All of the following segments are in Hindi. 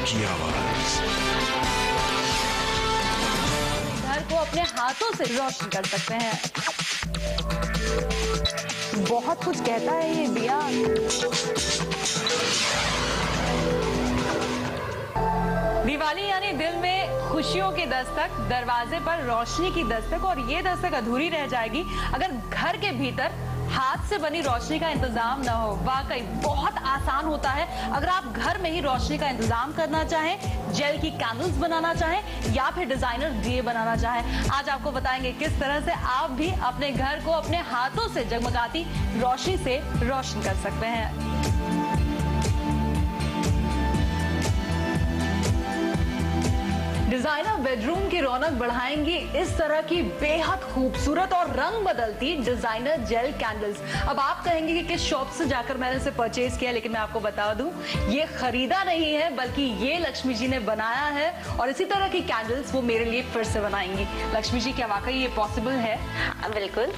की आवाज। घर को अपने हाथों से रोशन कर सकते हैं। बहुत कुछ कहता है ये दिया। दिवाली यानी दिल में खुशियों की दस्तक, दरवाजे पर रोशनी की दस्तक, और ये दस्तक अधूरी रह जाएगी अगर घर के भीतर हाथ से बनी रोशनी का इंतजाम ना हो। वाकई बहुत आसान होता है अगर आप घर में ही रोशनी का इंतजाम करना चाहें, जेल की कैंडल्स बनाना चाहें या फिर डिजाइनर दिए बनाना चाहें। आज आपको बताएंगे किस तरह से आप भी अपने घर को अपने हाथों से जगमगाती रोशनी से रोशन कर सकते हैं। डिजाइनर बेडरूम की रौनक बढ़ाएंगी इस तरह की बेहद खूबसूरत और रंग बदलती डिजाइनर जेल कैंडल्स। अब आप कहेंगे कि किस शॉप से जाकर मैंने इसे परचेज किया, लेकिन मैं आपको बता दूं ये खरीदा नहीं है बल्कि ये लक्ष्मी जी ने बनाया है, और इसी तरह की कैंडल्स वो मेरे लिए फिर से बनाएंगी। लक्ष्मी जी, क्या वाकई ये पॉसिबल है? बिल्कुल,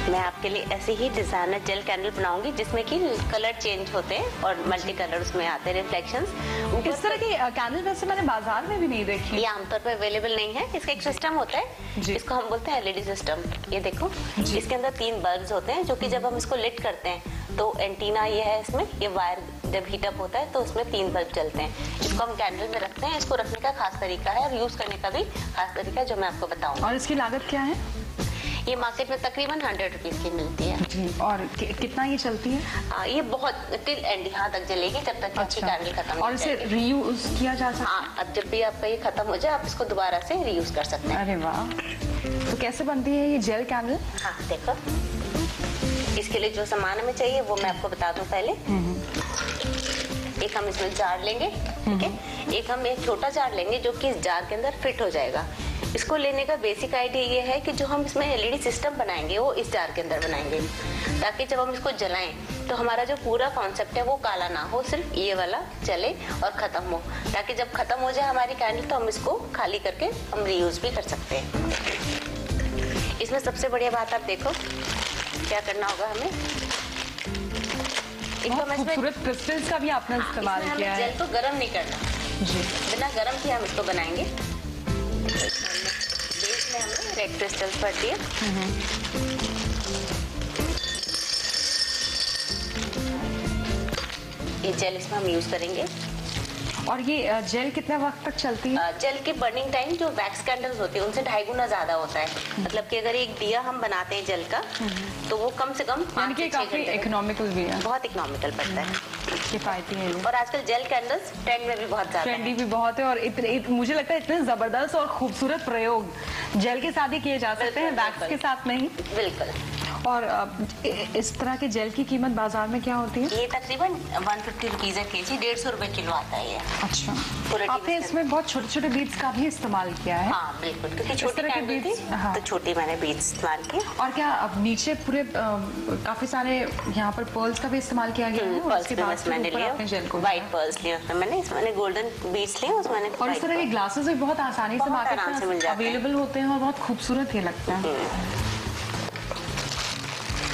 मैं आपके लिए ऐसे ही डिजाइनर जेल कैंडल बनाऊंगी जिसमें कि कलर चेंज होते हैं और मल्टी कलर उसमें आते हैं, रिफ्लेक्शंस। इस तरह की कैंडल वैसे मैंने बाजार में भी नहीं देखी। ये आमतौर पर अवेलेबल नहीं है। इसका एक सिस्टम होता है, इसको हम बोलते हैं एलईडी सिस्टम। ये देखो, इसके अंदर 3 बल्ब्स होते हैं जो कि जब हम इसको लिट करते हैं तो एंटीना ये है, इसमें ये वायर जब हीटअप होता है तो उसमें 3 बल्ब जलते हैं। इसको हम कैंडल में रखते हैं। इसको रखने का खास तरीका है और यूज करने का भी खास तरीका है जो मैं आपको बताऊंगी। और इसकी लागत क्या है? ये मार्केट में तकरीबन 100 रुपीज की मिलती है। और कितना ये चलती है? ये बहुत टिल एंड यहाँ तक जलेगी जब तक आपकी कैंडल खत्म। और इसे रीयूज किया जा सकता है? हाँ, अब जब भी आपका ये खत्म हो जाए आप इसको दोबारा से रीयूज कर सकते हैं। अरे वाह, तो कैसे बनती है ये जेल कैंडल? हाँ देखो, इसके लिए जो सामान हमें चाहिए वो मैं आपको बता दूं पहले। एक हम इसमें जार लेंगे, ठीक है। एक हम एक छोटा जार लेंगे जो कि इस जार के अंदर फिट हो जाएगा। इसको लेने का बेसिक आइडिया ये है कि जो हम इसमें एलईडी सिस्टम बनाएंगे वो इस जार के अंदर बनाएंगे, ताकि जब हम इसको जलाएं तो हमारा जो पूरा कॉन्सेप्ट है वो काला ना हो, सिर्फ ये वाला चले और खत्म हो, ताकि जब खत्म हो जाए हमारी कैंडल तो हम इसको खाली करके हम रीयूज भी कर सकते हैं। इसमें सबसे बढ़िया बात आप देखो क्या करना होगा हमें। खूबसूरत क्रिस्टल्स का भी आपने इस्तेमाल किया है। जेल को गर्म नहीं करना जी, बिना गर्म किए हम इसको बनाएंगे। बेस में हमने रेड क्रिस्टल्स भर दिए। ये जेल इसमें हम यूज करेंगे। और ये जेल कितने वक्त तक चलती है? जेल की बर्निंग टाइम जो वैक्स कैंडल्स होती है उनसे 2.5 गुना ज्यादा होता है। मतलब कि अगर एक दिया हम बनाते हैं जेल का तो वो कम से कम 5 से 6 काफी इकोनॉमिकल भी है। बहुत इकोनॉमिकल पड़ता है, किफायती है। और आजकल जेल कैंडल्स ट्रेंड में भी बहुत ज्यादा है। ट्रेंडी भी बहुत है, और मुझे लगता है इतने जबरदस्त और खूबसूरत प्रयोग जेल के साथ ही किए जा सकते हैं, वैक्स के साथ नहीं। बिल्कुल। और इस तरह के जेल की कीमत बाजार में क्या होती है? ये तकरीबन 150 रुपीज है केजी, 150 रुपए किलो आता है ये। अच्छा, आपने इसमें बहुत छोटे छोटे बीड्स का भी इस्तेमाल किया है? हाँ बिल्कुल, क्योंकि छोटी कैंडल थी तो छोटी मैंने बीड्स इस्तेमाल किए। और क्या अब नीचे पूरे काफी सारे यहाँ पर पर्ल्स का भी इस्तेमाल किया गया है? पर्ल्स मैंने लिया, व्हाइट पर्ल्स लिया मैंने, इसमें गोल्डन बीड्स लिए उसमें। और इस तरह के ग्लासेस भी बहुत आसानी से मार्केट में अवेलेबल होते हैं और बहुत खूबसूरत ही लगता है।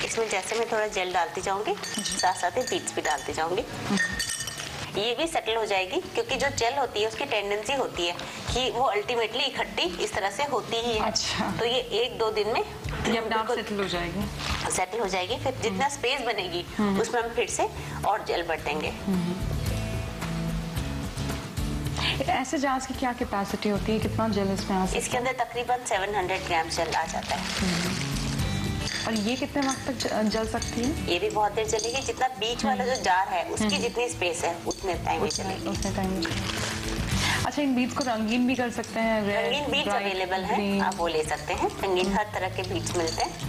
इसमें जैसे मैं थोड़ा जेल डालती जाऊंगी साथ साथ ही बीट्स भी डालती जाऊंगी। ये भी सेटल हो जाएगी, क्योंकि जो जेल होती है उसकी टेंडेंसी होती है कि वो अल्टीमेटली इकट्ठी इस तरह से होती ही है। अच्छा। तो ये 1-2 दिन में ये अपने आप सेटल हो जाएगी। सेटल हो जाएगी। फिर जितना स्पेस बनेगी उसमें हम फिर से और जेल भर देंगे। ऐसे जार्स की क्या कैपेसिटी होती है, कितना जेल इसमें आ सकता है? इसके अंदर तकरीबन 700 ग्राम जेल आ जाता है। और ये कितने वक्त तक जल सकती है? ये भी बहुत देर चलेगी। जितना बीच वाला जो जार है उसकी जितनी स्पेस है उतने टाइम में चलेगी। उतने टाइम में। अच्छा, इन बीड्स को रंगीन भी कर सकते हैं? रंगीन बीड्स अवेलेबल हैं, आप वो ले सकते हैं। रंगीन हर तरह के बीड्स मिलते हैं।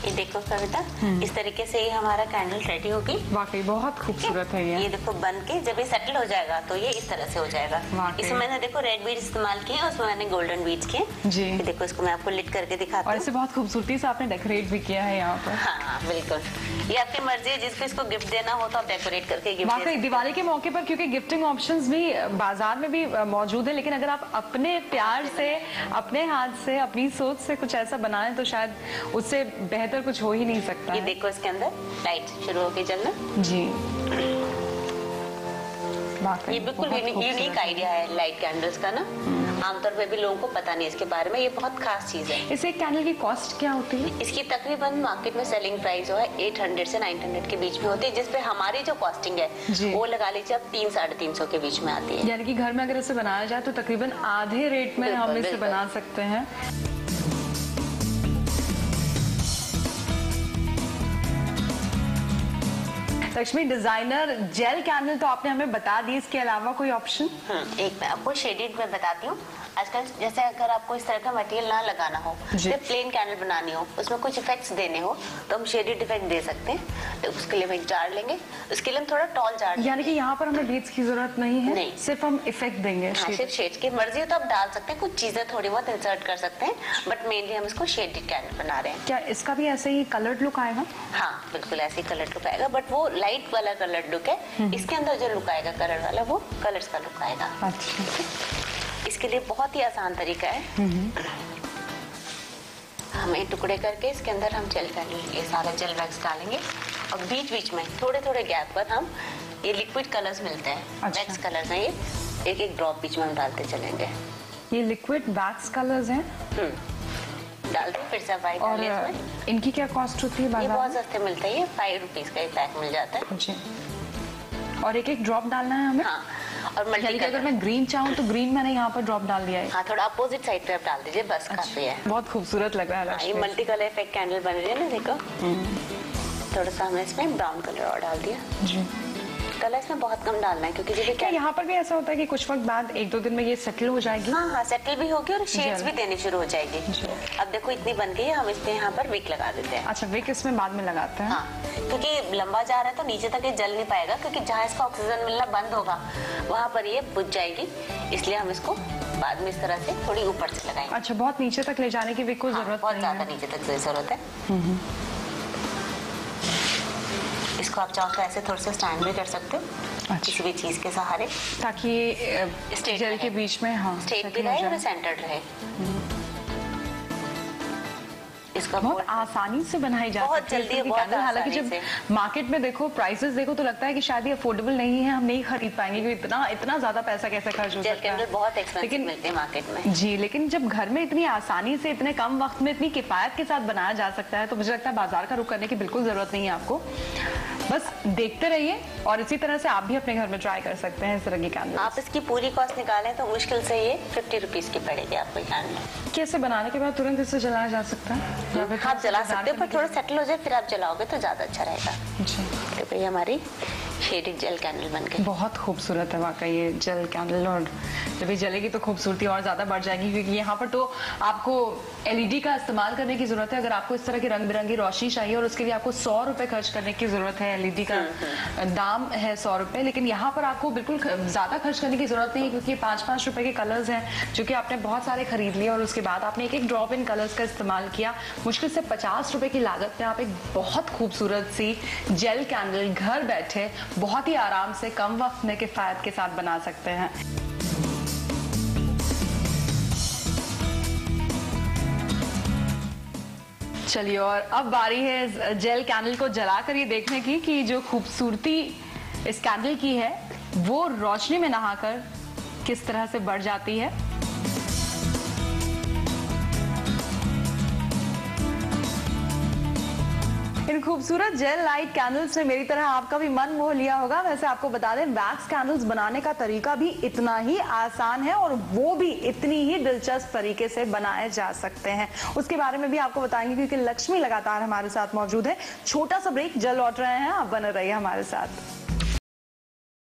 ये देखो कविता, इस तरीके से ये हमारा कैंडल रेडी होगी। वाकई बहुत खूबसूरत है ये। ये देखो बन के जब ये सेटल हो जाएगा तो ये इस तरह से हो जाएगा। इसमें मैंने देखो रेड बीड्स इस्तेमाल किए, उसमें मैंने गोल्डन बीड्स किए जी। ये देखो, इसको मैं आपको लिट करके दिखाती हूँ। और इसे बहुत खूबसूरती से आपने डेकोरेट भी किया है यहाँ पर। हाँ बिल्कुल, ये आपकी मर्जी है, जिसको इसको गिफ्ट देना हो तो आप डेकोरेट करके गिफ्ट। वाकई दिवाली के मौके पर क्योंकि गिफ्टिंग ऑप्शंस भी बाजार में भी मौजूद है, लेकिन अगर आप अपने प्यार से, अपने हाथ से, अपनी सोच से कुछ ऐसा बनाएं तो शायद उससे बेहतर बेहतर कुछ हो ही नहीं सकता ये है। देखो इसके अंदर लाइट शुरू हो गई जलना। जी, ये बिल्कुल यूनिक आइडिया है लाइट कैंडल्स का ना, आमतौर पे भी लोगों को पता नहीं इसके बारे में, ये बहुत खास चीज है। इसे एक कैंडल की कॉस्ट क्या होती है? इसकी तकरीबन मार्केट में सेलिंग प्राइस जो है 800 से 900 के बीच में होती है, जिसपे हमारी जो कॉस्टिंग है वो लगा लीजिए अब 300-350 के बीच में आती है। यानी कि घर में अगर इसे बनाया जाए तो तकरीबन आधे रेट में हम इसे बना सकते हैं। लक्ष्मी, डिजाइनर जेल कैंडल तो आपने हमें बता दी, इसके अलावा कोई ऑप्शन? एक मैं आपको शेडेड में बताती हूँ। आजकल जैसे अगर आपको इस तरह का मटेरियल ना लगाना हो, सिर्फ प्लेन कैंडल बनानी हो, उसमें कुछ इफेक्ट्स देने हो, तो हम शेडेड इफेक्ट दे सकते हैं। तो उसके लिए हम एक जार लेंगे, उसके लिए हम थोड़ा टॉल जार, यानी कि यहाँ पर हमें बीट्स की जरूरत नहीं है, नहीं, सिर्फ हम इफेक्ट देंगे। हाँ, सिर्फ शेड की मर्जी हो तो आप डाल सकते हैं, कुछ चीजें थोड़ी बहुत इंसर्ट कर सकते हैं, बट मेनली हम इसको शेडेड कैंडल बना रहे हैं। क्या इसका भी ऐसे ही कलर्ड लुक आएगा? हाँ बिल्कुल ऐसे ही कलर लुक आएगा, बट वो लाइट वाला कलर लुक है। इसके अंदर जो लुक आएगा कलर वाला, वो कलर्स का लुक आएगा। अच्छा, इसके लिए बहुत ही आसान तरीका है। हमें टुकड़े करके इसके अंदर हम जेल कैंडल, ये सारा जेल वैक्स डालेंगे और बीच बीच में थोड़े थोड़े गैप पर हम ये लिक्विड कलर्स मिलते हैं। अच्छा। वैक्स कलर्स हैं, ये एक एक ड्रॉप बीच में हम डालते चलेंगे। ये लिक्विड वैक्स कलर्स हैं। डाल दो, फिर से व्हाइट और डालिए इसमें। इनकी क्या कॉस्ट होती है ये बाजार बहुत में? सस्ते मिलते हैं, ये 5 रुपीज का एक पैक मिल जाता है। जी, और एक एक ड्रॉप डालना है हमें? हाँ, और मल्टी यानी कि अगर मैं ग्रीन चाहूँ तो ग्रीन मैंने यहाँ पर ड्रॉप डाल दिया है। हाँ, थोड़ा अपोजिट साइड पे आप डाल दीजिए, बस काफी है। बहुत खूबसूरत लग रहा है हाँ, ये Lakshmi. Multi colour effect candle बन रही है ना, देखो। थोड़ा सा हमने इसमें ब्राउन कलर और डाल दिया। जी, कलर इसमें बहुत कम डालना है, क्योंकि जब क्या यहाँ पर भी ऐसा होता है कि कुछ वक्त बाद 1-2 दिन में ये सेटल हो जाएगी? हाँ हाँ, सेटल भी होगी और शेड्स भी देनी शुरू हो जाएगी। जी। अब देखो इतनी बन गई है, हम इसमें यहाँ पर विक लगा देते हैं। अच्छा, विक इसमें बाद में लगाते हैं। हाँ, क्योंकि लंबा जा रहा है तो नीचे तक ये जल नहीं पाएगा, क्योंकि जहाँ इसका ऑक्सीजन मिलना बंद होगा वहाँ पर ये बुझ जाएगी, इसलिए हम इसको बाद में इस तरह से थोड़ी ऊपर से लगाएंगे। अच्छा, बहुत नीचे तक ले जाने की विक को जरूरत बहुत नहीं ज्यादा है। नीचे तक जरूरत है। इसको आप चाहो तो ऐसे थोड़ा सा स्टैंड भी कर सकते हो। अच्छा। किसी भी चीज के सहारे, ताकि Straight जेल रहे। के बीच में हाँ स्ट्रेट भी settle हो रहे और जाए। सेंटर्ड रहे। इसका बहुत आसानी से बनाई जा बहुत सकती है जल्दी, इस तरह की बहुत कैंडल। हालांकि आसानी जब मार्केट में देखो, प्राइसेस देखो, तो लगता है कि शायद ये अफोर्डेबल नहीं है, हम नहीं खरीद पाएंगे, क्योंकि इतना ज्यादा पैसा कैसे खर्च हो जेल सकता कैंडल है। बहुत एक्सपेंसिव लेकिन मिलते हैं मार्केट में। जी, लेकिन जब घर में इतनी आसानी से इतने कम वक्त में इतनी किफायत के साथ बनाया जा सकता है, तो मुझे लगता है बाजार का रुख करने की बिल्कुल जरूरत नहीं है आपको। बस देखते रहिए और इसी तरह से आप भी अपने घर में ट्राई कर सकते हैं इस तरह की कैंडल। आप इसकी पूरी कॉस्ट निकालें तो मुश्किल से ये 50 रुपीज की पड़ेगी आपको कैंडल। कैसे बनाने के बाद तुरंत इसे जलाया जा सकता है? या फिर आप जला सकते हो, पर थोड़ा करने सेटल हो जाए फिर आप जलाओगे तो ज्यादा अच्छा रहेगा। के- जी, तो भाई हमारी शेडेड जेल कैंडल बन गई। बहुत खूबसूरत है वाकई ये जेल कैंडल, और जब ये जलेगी तो खूबसूरती और ज्यादा बढ़ जाएगी, क्योंकि यहाँ पर तो आपको एलईडी का इस्तेमाल करने की जरूरत है। अगर आपको इस तरह की रंग बिरंगी रोशनी चाहिए और उसके लिए आपको 100 रुपए खर्च करने की जरूरत है, एलईडी का दाम है 100 रुपए, लेकिन यहाँ पर आपको बिल्कुल ज्यादा खर्च करने की जरूरत नहीं है, क्योंकि 5-5 रुपए के कलर्स हैं जो कि आपने बहुत सारे खरीद लिए और उसके बाद आपने एक एक ड्रॉप इन कलर्स का इस्तेमाल किया। मुश्किल से 50 रुपए की लागत में आप एक बहुत खूबसूरत सी जेल कैंडल घर बैठे बहुत ही आराम से कम वक्त में किफायत के साथ बना सकते हैं। चलिए, और अब बारी है इस जेल कैंडल को जलाकर ये देखने की कि जो खूबसूरती इस कैंडल की है वो रोशनी में नहाकर किस तरह से बढ़ जाती है। इन खूबसूरत जेल लाइट कैंडल्स ने मेरी तरह आपका भी मन मोह लिया होगा। वैसे आपको बता दें, वैक्स कैंडल्स बनाने का तरीका भी इतना ही आसान है और वो भी इतनी ही दिलचस्प तरीके से बनाए जा सकते हैं। उसके बारे में भी आपको बताएंगे, क्योंकि लक्ष्मी लगातार हमारे साथ मौजूद है। छोटा सा ब्रेक, जल्द लौट रहे हैं, आप बने रहिए हमारे साथ।